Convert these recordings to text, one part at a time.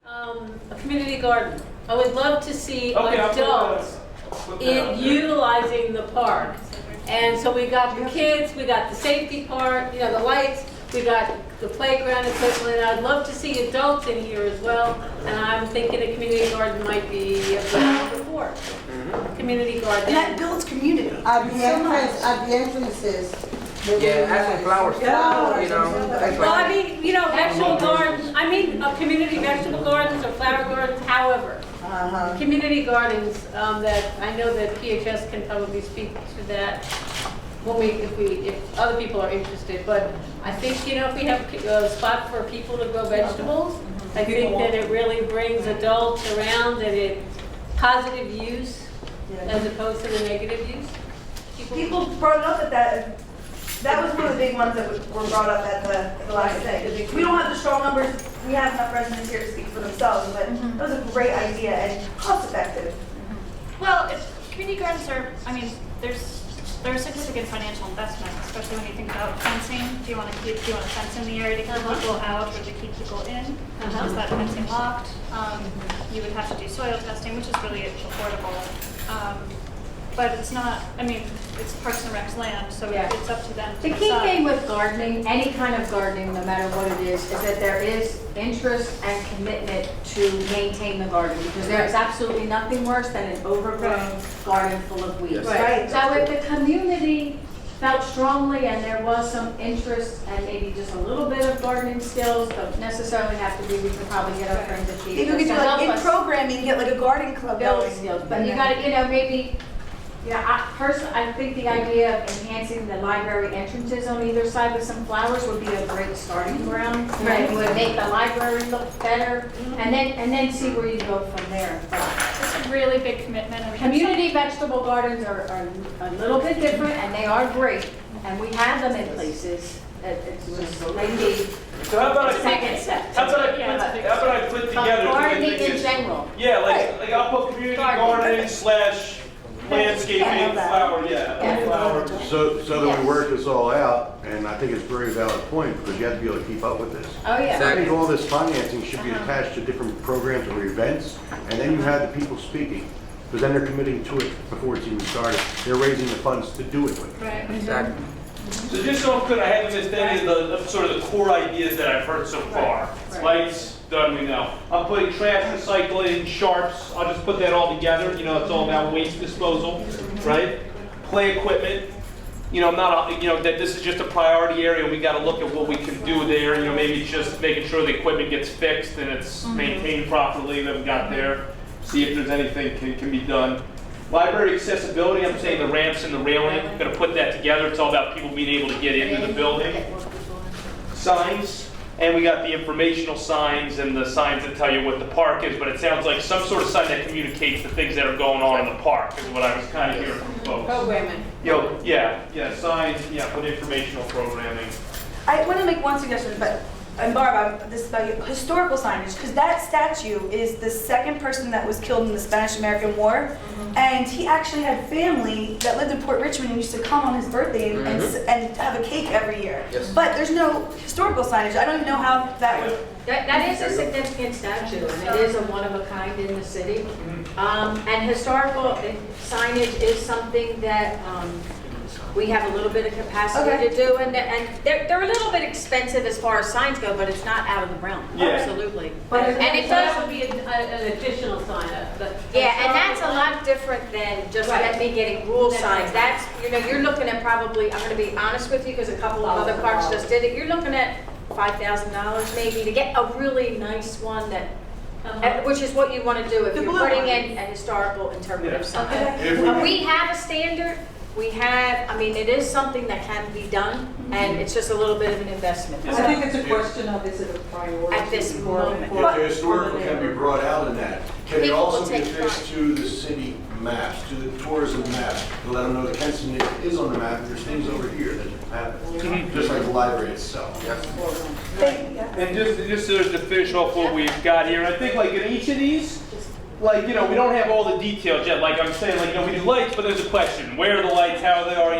A community garden. I would love to see Okay, adults utilizing the park. And so we got the kids, we got the safety part, you know, the lights, we got the playground equipment. I'd love to see adults in here as well. And I'm thinking a community garden might be a good before. Community garden. And that builds community. At the entrances. Yeah, add some flowers too, you know. Well, I mean, you know, vegetable gardens, community vegetable gardens or flower gardens, however. Community gardens, that, I know that PHS can probably speak to that if other people are interested. But I think, you know, if we have a spot for people to grow vegetables, I think that it really brings adults around, that it positive use as opposed to the negative use. People brought it up at that was one of the big ones that were brought up at the last day. We don't have the strong numbers, we have enough residents here to speak for themselves, but that was a great idea and cost effective. Well, community gardens are, they're a significant financial investment, especially when you think about fencing. Do you want to fence in the area to keep people out or to keep people in? Is that fencing locked? You would have to do soil testing, which is really affordable. But it's not, it's Parks and Rec's land, so it's up to them to The key thing with gardening, any kind of gardening, no matter what it is that there is interest and commitment to maintain the garden, because there is absolutely nothing worse than an overgrown garden full of weeds. Right. So if the community felt strongly and there was some interest and maybe just a little bit of gardening skills, don't necessarily have to be, we could probably get our friends at PHS. Maybe we could do like in programming, get like a garden club build going. skills, but you gotta, maybe. I think the idea of enhancing the library entrances on either side with some flowers would be a great starting ground. Right. It would make the library look better, and then see where you go from there. It's a really big commitment. Community vegetable gardens are a little bit different, and they are great, and we have them in places. It was maybe So how about second step. How about I put together? Gardening in general. Yeah, like I'll put community gardening / landscaping, flower, So that we work this all out, and I think it's a very valid point, because you have to be able to keep up with this. Oh, yeah. I think all this financing should be attached to different programs or events, and then you have the people speaking, because then they're committing to it before it's even started. They're raising the funds to do it with. Right. Exactly. So just so I'm clear, I haven't missed any of the sort of the core ideas that I've heard so far. Lights, done, we know. I'm putting trash recycling, sharps, I'll just put that all together. You know, it's all about waste disposal, right? Play equipment. You know, I'm not, that this is just a priority area. We got to look at what we can do there. You know, maybe just making sure the equipment gets fixed and it's maintained properly that we got there. See if there's anything can be done. Library accessibility, I'm saying the ramps and the railing. I'm going to put that together. It's all about people being able to get into the building. Signs. And we got the informational signs and the signs that tell you what the park is, but it sounds like some sort of sign that communicates the things that are going on in the park is what I was kind of hearing from folks. Programming. Signs, put informational programming. I want to make one suggestion, and Barb, this is about historical signage, because that statue is the second person that was killed in the Spanish-American War, and he actually had family that lived in Port Richmond and used to come on his birthday and have a cake every year. Yes. But there's no historical signage. I don't even know how that would. That is a significant statue, and it is a one of a kind in the city. And historical signage is something that we have a little bit of capacity to do, and they're a little bit expensive as far as signs go, but it's not out of the realm. Yeah. Absolutely. And it does be an additional sign. And that's a lot different than just getting rule signs. That's, you're looking at probably, I'm going to be honest with you, because a couple of other parks just did it, you're looking at $5,000 maybe to get a really nice one that, which is what you want to do if you're putting in a historical interpretive sign. We have a standard. We have, it is something that can be done, and it's just a little bit of an investment. I think it's a question of, is it a priority? At this moment. If the historical can be brought out in that, can it also be affixed to the city maps, to the tourism maps, to let them know that Kensington is on the map, and there's things over here that happen, just like the library itself. And just to finish off what we've got here, I think like in each of these, we don't have all the details yet. Like I'm saying, we do lights, but there's a question: where are the lights? How they are?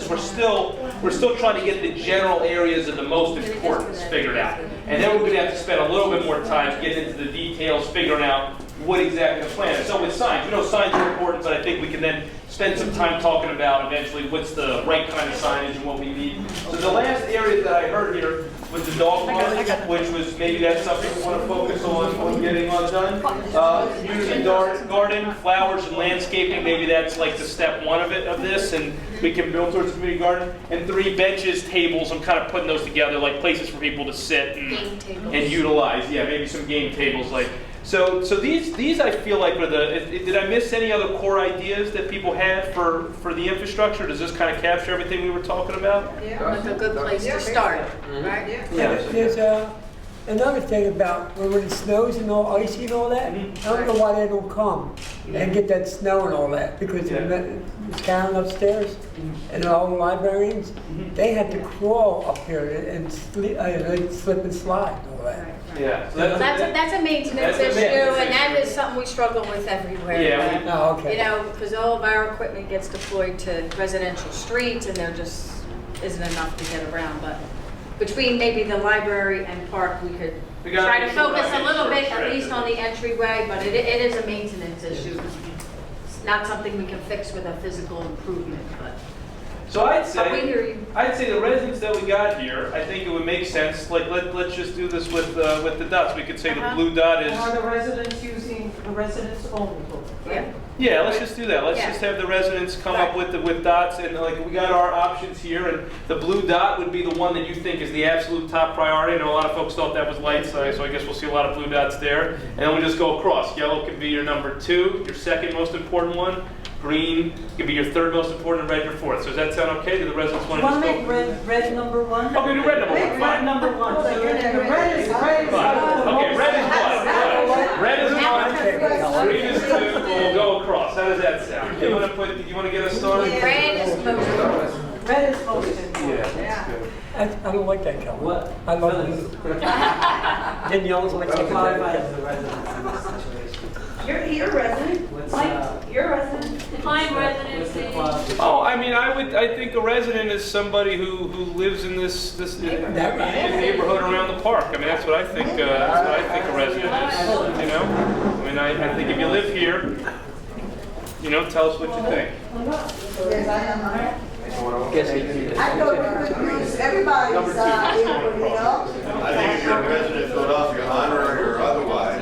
We're still we're still trying to get the general areas of the most importance figured out. And then we're gonna have to spend a little bit more time getting into the details, figuring out what exactly the plan is. So with signs, signs are important, but I think we can then spend some time talking about eventually what's the right kind of signage and what we need. So the last area that I heard here was the dog park, which was maybe that's something we want to focus on getting done. Community garden, flowers and landscaping, maybe that's like the step one of this, and we can build towards the community garden. And 3 benches, tables, I'm kind of putting those together, like places for people to sit and utilize. Yeah, maybe some game tables like. So these I feel like are did I miss any other core ideas that people had for the infrastructure? Does this kind of capture everything we were talking about? Yeah, like a good place to start, right? Yeah. There's another thing about when it snows and all icy and all that. I don't know why they don't come and get that snow and all that, because it's down upstairs and all the librarians, they had to crawl up here and slip and slide and all that. Yeah. So That's a maintenance issue, and that is something we struggle with everywhere. Yeah. Oh, okay. Because all of our equipment gets deployed to residential streets, and there just isn't enough to get around. But between maybe the library and park, we could try to focus a little bit, at least on the entryway, but it is a maintenance issue. It's not something we can fix with a physical improvement, but. So I'd we hear you. say the residents that we got here, I think it would make sense. Like let's just do this with the dots. We could say the blue dot is. Are the residents using the residents only? Yeah. Yeah, let's just do that. Let's just have the residents come up with dots, and like we got our options here, and the blue dot would be the one that you think is the absolute top priority. I know a lot of folks thought that was light, so I guess we'll see a lot of blue dots there. And then we just go across. Yellow could be your number 2, your second most important one. Green could be your 3rd most important, and red your 4th. So does that sound okay? Do the residents want to just make red number 1? Okay, do red number 1. Red number 1. So red is Fine. Okay, red is 1. Red is 1. Green is 2. We'll go across. How does that sound? Do you want to get us started? Red is most. Red is most. Yeah. I don't like that color. What? I love it. Then yellow's like the residents in this situation. You're a resident. You're a resident. Define residency. Oh, I mean, I think a resident is somebody who lives in this neighborhood around the park. I mean, that's what I think. That's what I think a resident is. I mean, I think if you live here, tell us what you think. Yes, I am. I know you could use everybody's input, I think if you're a resident of Philadelphia, honorary or otherwise,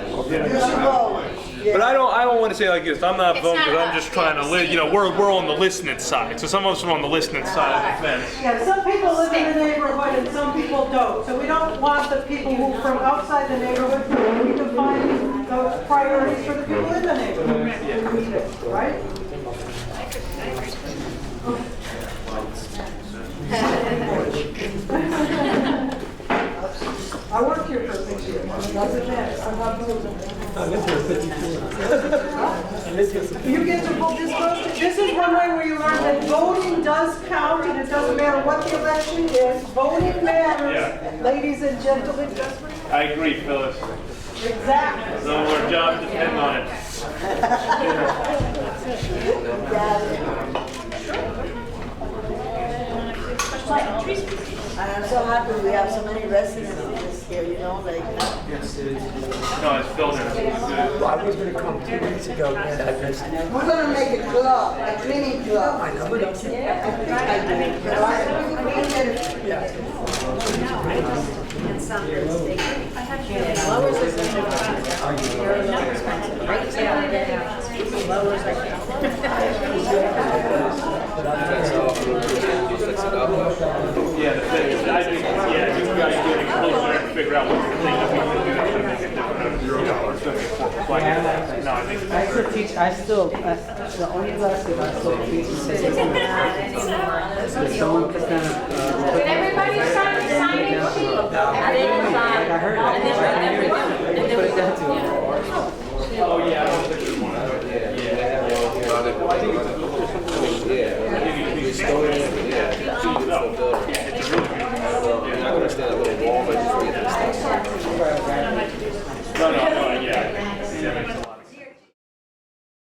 But I don't want to say like this. I'm not voting because I'm just trying to live. We're on the listening side. So some of us are on the listening side of the fence. Yeah, some people live in the neighborhood and some people don't. So we don't want the people who from outside the neighborhood to define the priorities for the people in the neighborhood. Right? I worked here for 6 years. Doesn't matter. I'm not moving. You get to vote this close. This is one way where you learn that voting does count, and it doesn't matter what the election is. Voting matters, ladies and gentlemen. I agree, Phyllis. Exactly. So our jobs depend on it. I'm so happy we have so many residents here, like. No, it's filled in. Well, I was going to come 2 weeks ago, and I missed it. We're gonna make a club, a cleaning club. I know, but I think I do. yeah. Yeah, I think you guys getting closer and figure out what's the thing that we can do that make it different. No, I think. I still teach, the only class that I still teach is someone can kind of. Did everybody sign the sign-in sheet? Like I heard it. Put it down to it. Oh, yeah, I don't think there's one. Yeah. I think it's a good story.